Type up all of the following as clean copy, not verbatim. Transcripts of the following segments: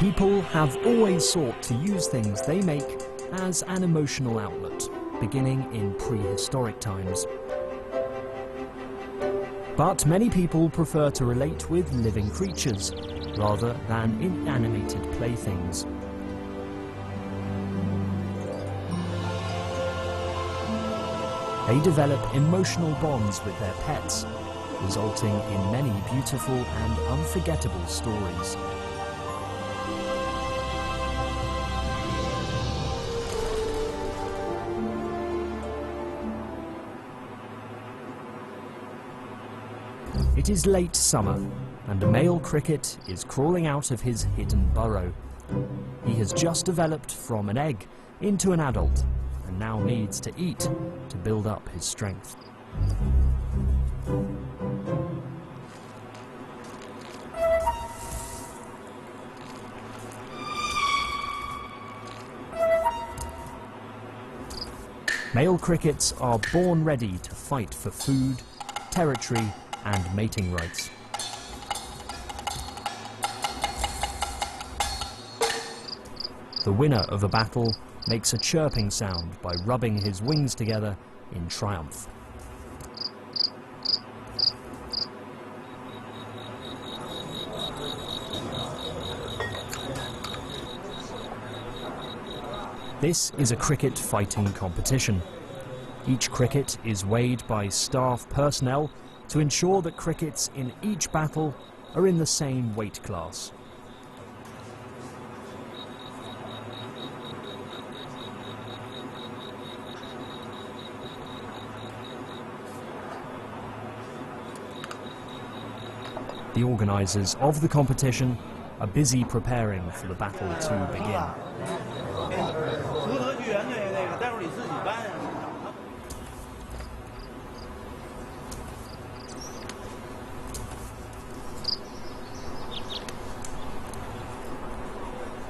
People have always sought to use things they make as an emotional outlet, beginning in prehistoric times. But many people prefer to relate with living creatures rather than inanimated playthings. They develop emotional bonds with their pets, resulting in many beautiful and unforgettable stories. It is late summer, and a male cricket is crawling out of his hidden burrow. He has just developed from an egg into an adult, and now needs to eat to build up his strength. Male crickets are born ready to fight for food, territory, and mating rights. The winner of a battle makes a chirping sound by rubbing his wings together in triumph. This is a cricket fighting competition. Each cricket is weighed by staff personnel to ensure that crickets in each battle are in the same weight class. The organisers of the competition are busy preparing for the battle to begin.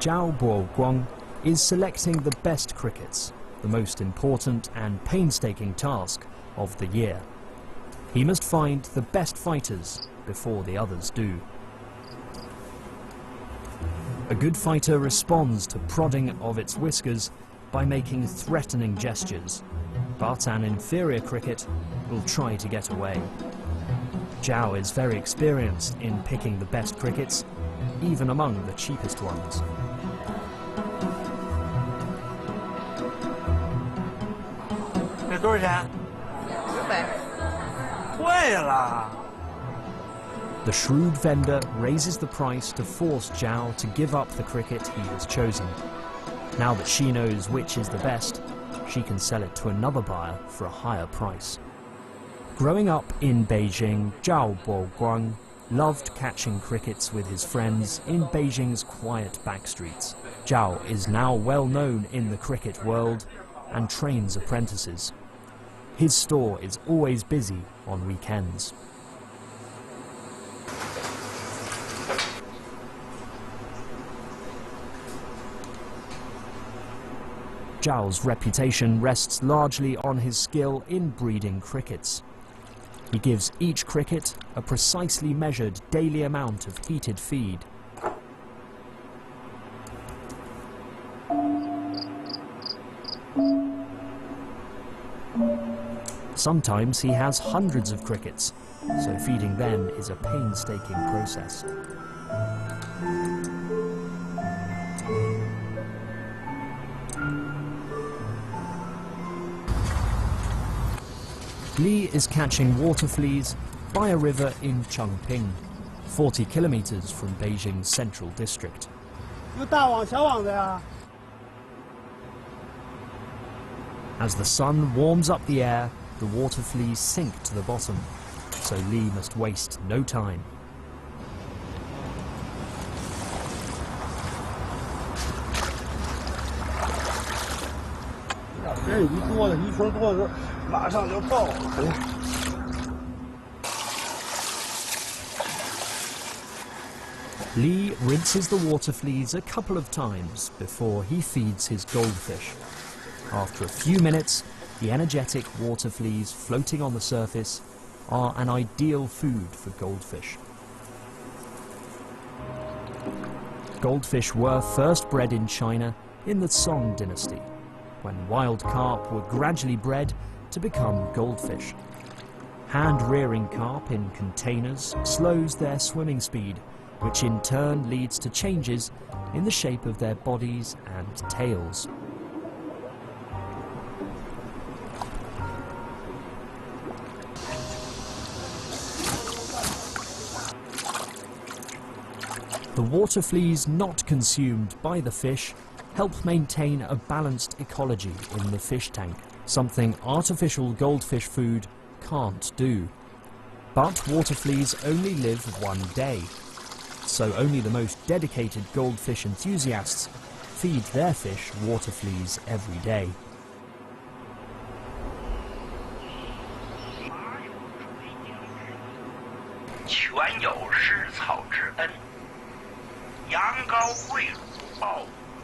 Zhao Guoguang is selecting the best crickets, the most important and painstaking task of the year. He must find the best fighters before the others do. A good fighter responds to prodding of its whiskers by making threatening gestures, but an inferior cricket will try to get away. Zhao is very experienced in picking the best crickets, even among the cheapest ones. The shrewd vendor raises the price to force Zhao to give up the cricket he has chosen. Now that she knows which is the best, she can sell it to another buyer for a higher price. Growing up in Beijing, Zhao Guoguang loved catching crickets with his friends in Beijing's quiet backstreets. Zhao is now well known in the cricket world and trains apprentices. His store is always busy on weekends. Zhao's reputation rests largely on his skill in breeding crickets. He gives each cricket a precisely measured daily amount of heated feed. Sometimes he has hundreds of crickets, so feeding them is a painstaking process. Li is catching water fleas by a river in Chengping, 40 kilometers from Beijing's central district. As the sun warms up the air, the water fleas sink to the bottom, so Li must waste no time. Li rinses the water fleas a couple of times before he feeds his goldfish. After a few minutes, the energetic water fleas floating on the surface are an ideal food for goldfish. Goldfish were first bred in China in the Song dynasty, when wild carp were gradually bred to become goldfish. Hand-rearing carp in containers slows their swimming speed, which in turn leads to changes in the shape of their bodies and tails. The water fleas not consumed by the fish help maintain a balanced ecology in the fish tank, something artificial goldfish food can't do. But water fleas only live one day, so only the most dedicated goldfish enthusiasts feed their fish water fleas every day.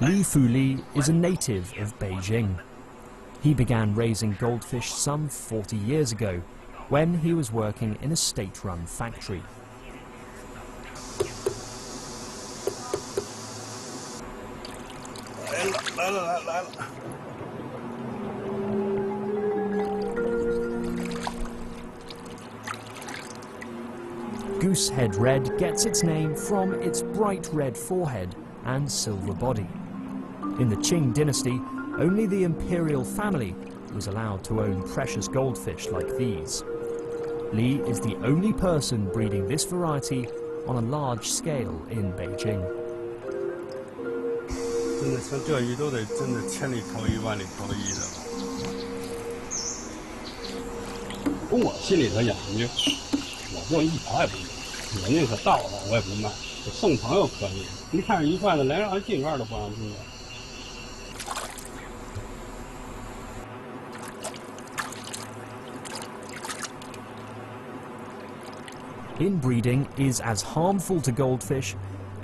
Li Fuli is a native of Beijing. He began raising goldfish some 40 years ago, when he was working in a state-run factory. Goosehead red gets its name from its bright red forehead and silver body. In the Qing dynasty, only the imperial family was allowed to own precious goldfish like these. Li is the only person breeding this variety on a large scale in Beijing. 真的像钓鱼都得真的千里挑一万里挑一的。从我心里头讲呢，我就一条也不卖，我宁可倒了我也不卖，送朋友可以。你看一贩子连让人进院都不让进。 Inbreeding is as harmful to goldfish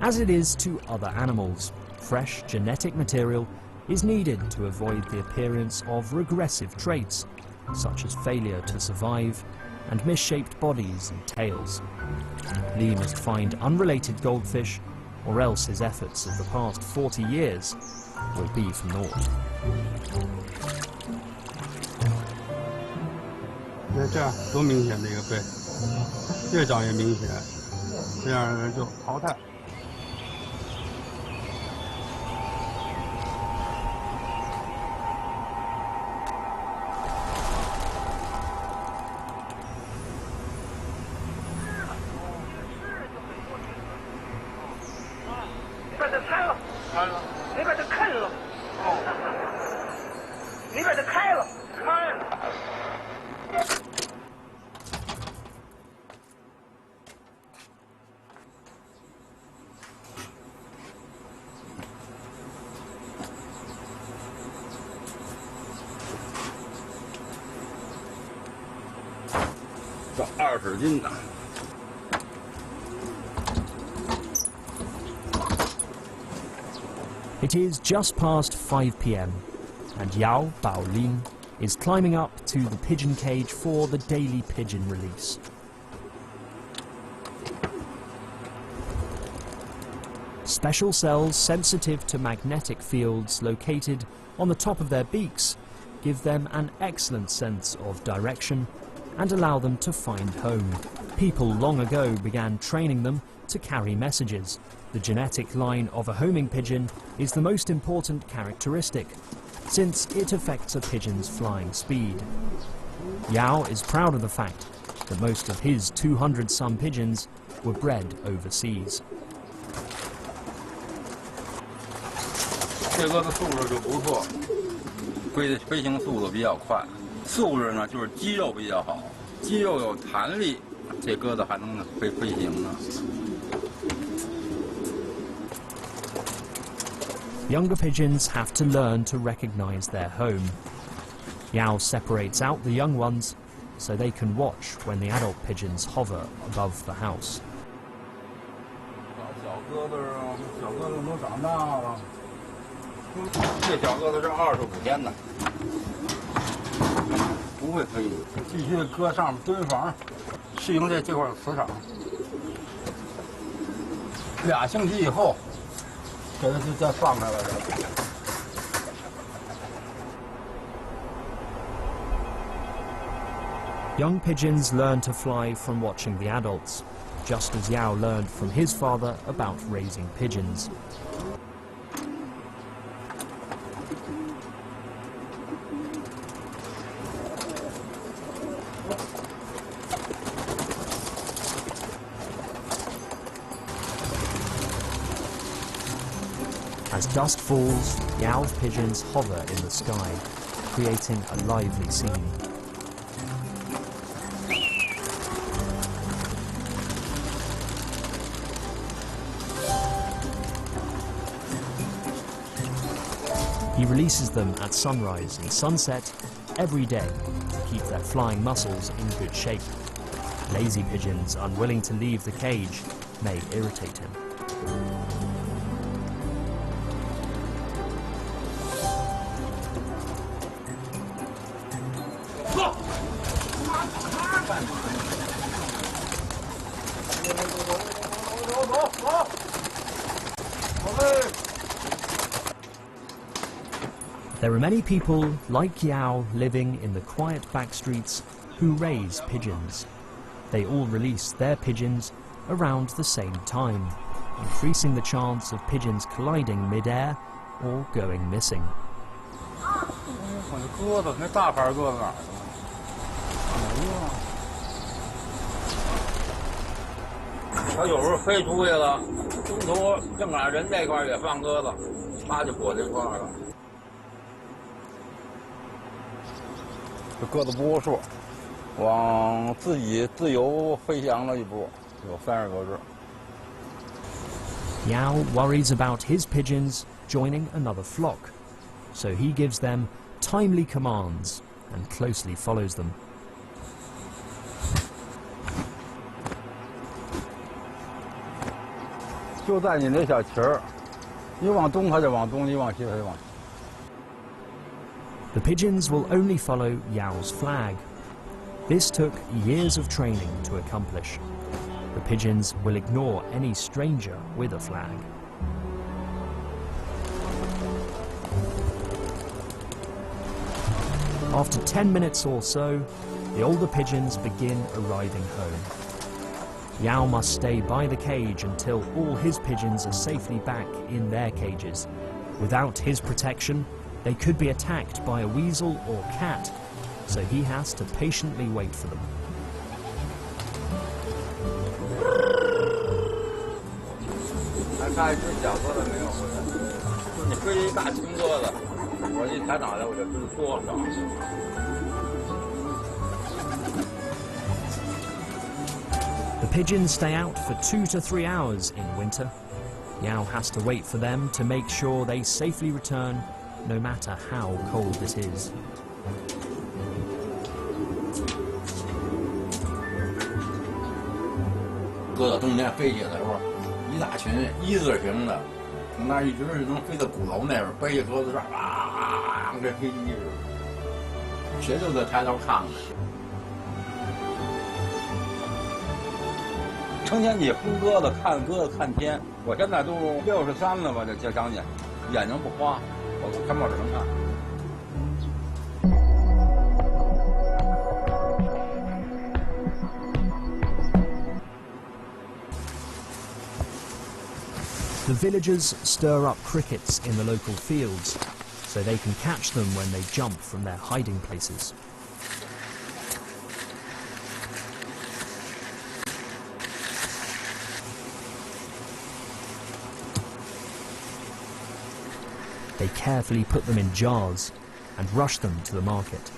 as it is to other animals. Fresh genetic material is needed to avoid the appearance of regressive traits, such as failure to survive and misshaped bodies and tails. Li must find unrelated goldfish, or else his efforts of the past 40 years will be for naught. 你看这样多明显的一个背，越长越明显，这样人就淘汰。 这20斤呢。 It is just past 5 p.m. and Yao Baolin is climbing up to the pigeon cage for the daily pigeon release. Special cells sensitive to magnetic fields located on the top of their beaks give them an excellent sense of direction and allow them to find home. People long ago began training them to carry messages. The genetic line of a homing pigeon is the most important characteristic, since it affects a pigeon's flying speed. Yao is proud of the fact that most of his 200-some pigeons were bred overseas. 这个的素质就不错，飞行速度比较快，素质呢就是肌肉比较好，肌肉有弹力，这鸽子还能飞行呢。 Younger pigeons have to learn to recognize their home. Yao separates out the young ones so they can watch when the adult pigeons hover above the house. 小鸽子啊，小鸽子都长大了。这小鸽子是25天的，不会飞，必须得搁上面蹲房，适应这块磁场。2星期以后，这个就再放开了。 Young pigeons learn to fly from watching the adults, just as Yao learned from his father about raising pigeons. As dusk falls, Yao's pigeons hover in the sky, creating a lively scene. He releases them at sunrise and sunset every day to keep their flying muscles in good shape. Lazy pigeons unwilling to leave the cage may irritate him. There are many people like Yao living in the quiet back streets who raise pigeons. They all release their pigeons around the same time, increasing the chance of pigeons colliding mid-air or going missing. 鸽子，那大牌鸽子哪儿去了？没有啊。它有时候飞出去了，中途正赶上人这块儿也放鸽子，它就躲这块儿了。这鸽子不够数，往自己自由飞翔了一波，有30多只。 Yao worries about his pigeons joining another flock, so he gives them timely commands and closely follows them. 就在你那小旗儿，你往东它就往东，你往西它就往西。 The pigeons will only follow Yao's flag. This took years of training to accomplish. The pigeons will ignore any stranger with a flag. After 10 minutes or so, the older pigeons begin arriving home. Yao must stay by the cage until all his pigeons are safely back in their cages. Without his protection, they could be attacked by a weasel or cat, so he has to patiently wait for them. 还差一只小鸽子没有回来，就你飞一大青鸽子，我一抬脑袋我就知道多少。The pigeons stay out for 2 to 3 hours in winter. Yao has to wait for them to make sure they safely return, no matter how cold it is. 搁到冬天飞起来的时候，一大群一字形的，从那儿一直是能飞到鼓楼那边，背着鸽子扇，啊，跟飞机似的，谁都得抬头看看。成天你孵鸽子、看鸽子、看天，我现在都63了吧，就想起眼睛不花，我看报纸能看。 The villagers stir up crickets in the local fields, so they can catch them when they jump from their hiding places. They carefully put them in jars and rush them to the market.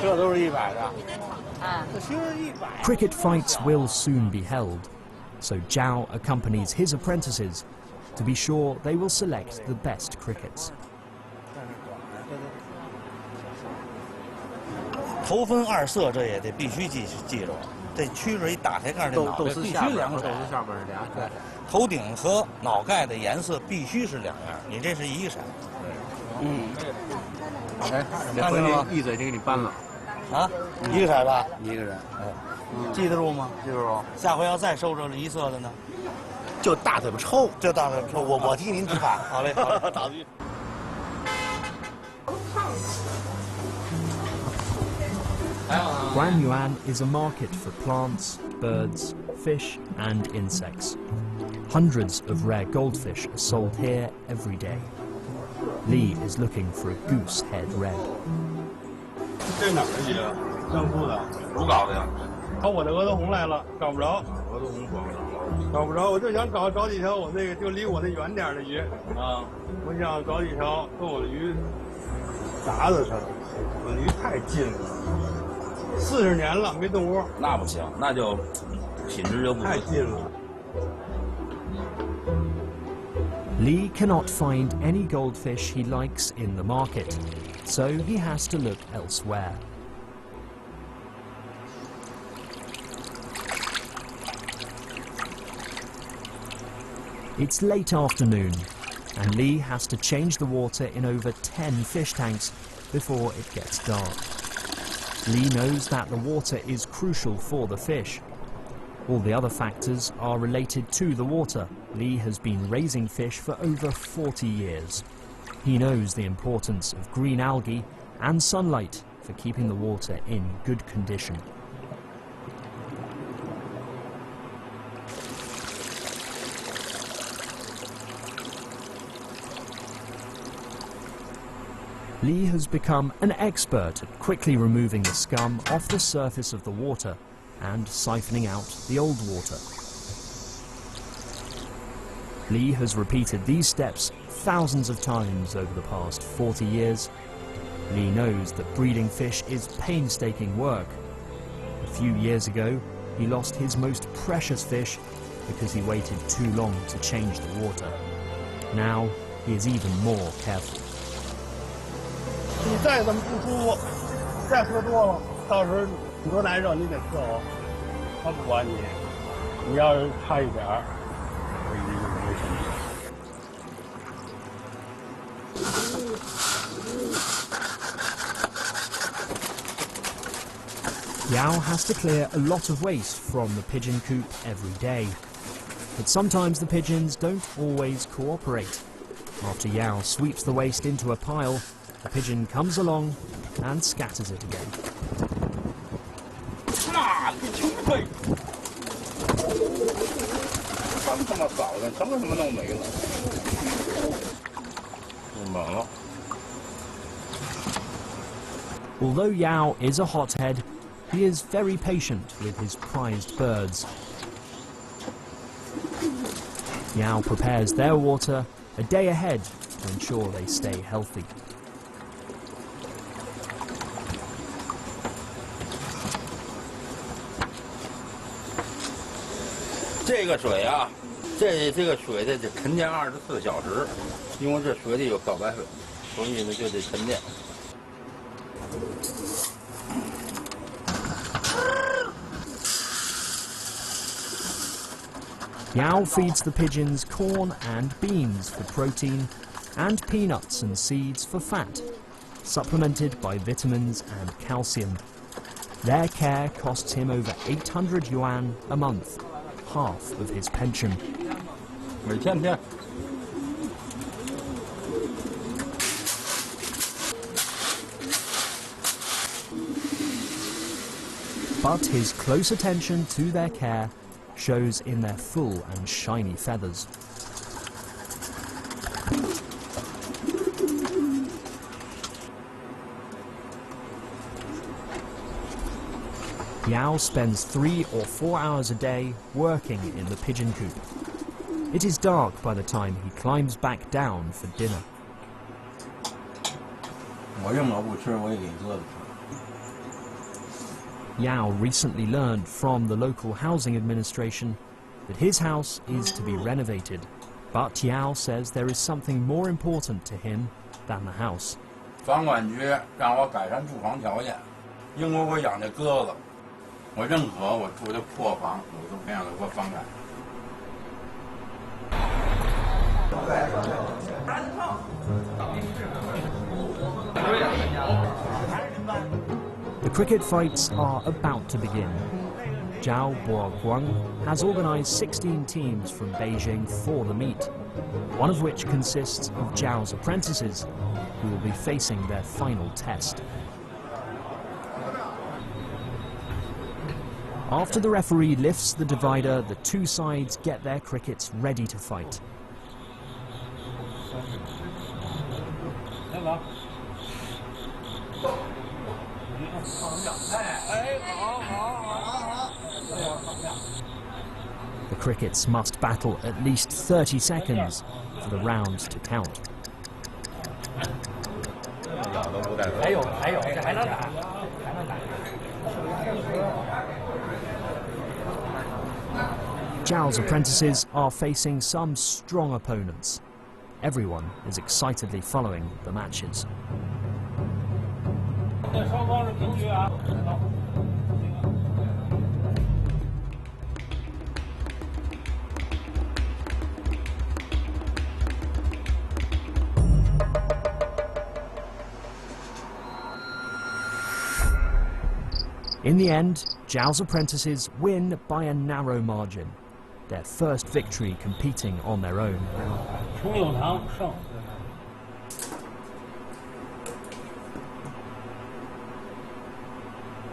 这都是100的。 Cricket fights will soon be held, so Zhao accompanies his apprentices to be sure they will select the best crickets. 头分2色，这也得必须记住。这曲水一打开盖，这脑袋必须两色。头顶和脑盖的颜色必须是2样，你这是一个色。嗯。哎，回去一嘴就给你搬了。啊，一个色吧？一个人，记得住吗？记得住。下回要再收这梨色的呢，就大嘴巴抽，就大嘴巴抽。我替您吃饭。好嘞，好嘞，打鱼。Guanyuan is a market for plants, birds, fish and insects. Hundreds of rare goldfish are sold here every day. Lee is looking for a goose head red. 这哪儿的鱼啊？江苏的。不搞的呀？找我的鹅头红来了，找不着。鹅头红装上。找不着，我就想找几条我那个就离我那远点的鱼啊！我想找几条跟我的鱼杂子似的，我的鱼太近了，40年了没动窝。那不行，那就品质就不太近了。Lee cannot find any goldfish he likes in the market, so he has to look elsewhere. It's late afternoon, and Lee has to change the water in over 10 fish tanks before it gets dark. Lee knows that the water is crucial for the fish. All the other factors are related to the water. Lee has been raising fish for over 40 years. He knows the importance of green algae and sunlight for keeping the water in good condition. Lee has become an expert at quickly removing the scum off the surface of the water and siphoning out the old water. Lee has repeated these steps thousands of times over the past 40 years. Lee knows that breeding fish is painstaking work. A few years ago, he lost his most precious fish because he waited too long to change the water. Now, he is even more careful. 你再这么不舒服，再喝多了，到时候你多难受，你得伺候。他不管你，你要是差一点儿，我一定就没什么。Yao has to clear a lot of waste from the pigeon coop every day. But sometimes the pigeons don't always cooperate. After Yao sweeps the waste into a pile, the pigeon comes along and scatters it again. 那个就会，真他妈早的，什么弄没了，猛了。 Although Yao is a hothead, he is very patient with his prized birds. Yao prepares their water a day ahead to ensure they stay healthy. 这个水啊，这个水得沉淀24小时，因为这水里有漂白水，所以呢就得沉淀。 Yao feeds the pigeons corn and beans for protein and peanuts and seeds for fat, supplemented by vitamins and calcium. Their care costs him over 800 yuan a month, half of his pension. 每天天。 But his close attention to their care shows in their full and shiny feathers. Yao spends 3 or 4 hours a day working in the pigeon coop. It is dark by the time he climbs back down for dinner. 我认我不吃，我也给鸽子吃。 Yao recently learned from the local housing administration that his house is to be renovated, but Yao says there is something more important to him than the house. 房管局让我改善住房条件，因为我养这鸽子，我认可我住的破房，我都不让他给我房改。The cricket fights are about to begin. Zhao Boguang has organised 16 teams from Beijing for the meet, one of which consists of Zhao's apprentices, who will be facing their final test. After the referee lifts the divider, the two sides get their crickets ready to fight. The crickets must battle at least 30 seconds for the rounds to count. Zhao's apprentices are facing some strong opponents. Everyone is excitedly following the matches. In the end, Zhao's apprentices win by a narrow margin, their first victory competing on their own.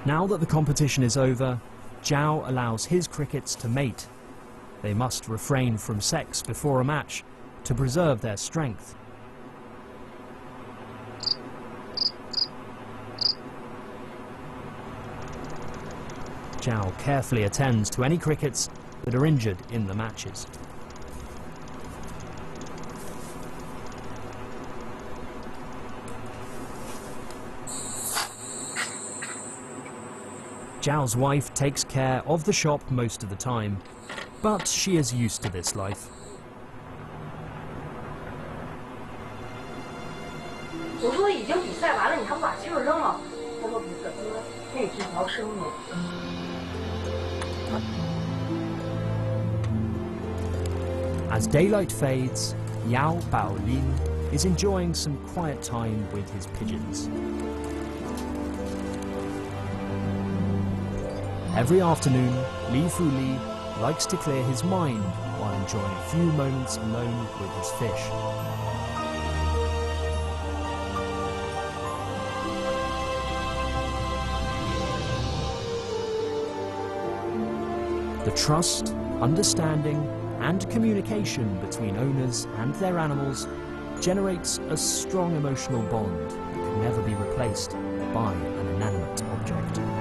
Now that the competition is over, Zhao allows his crickets to mate. They must refrain from sex before a match to preserve their strength. Zhao carefully attends to any crickets that are injured in the matches. Zhao's wife takes care of the shop most of the time, but she is used to this life. As daylight fades, Yao Baolin is enjoying some quiet time with his pigeons. Every afternoon, Li Fu Li likes to clear his mind while enjoying a few moments alone with his fish. The trust, understanding, and communication between owners and their animals generates a strong emotional bond that can never be replaced by an inanimate object.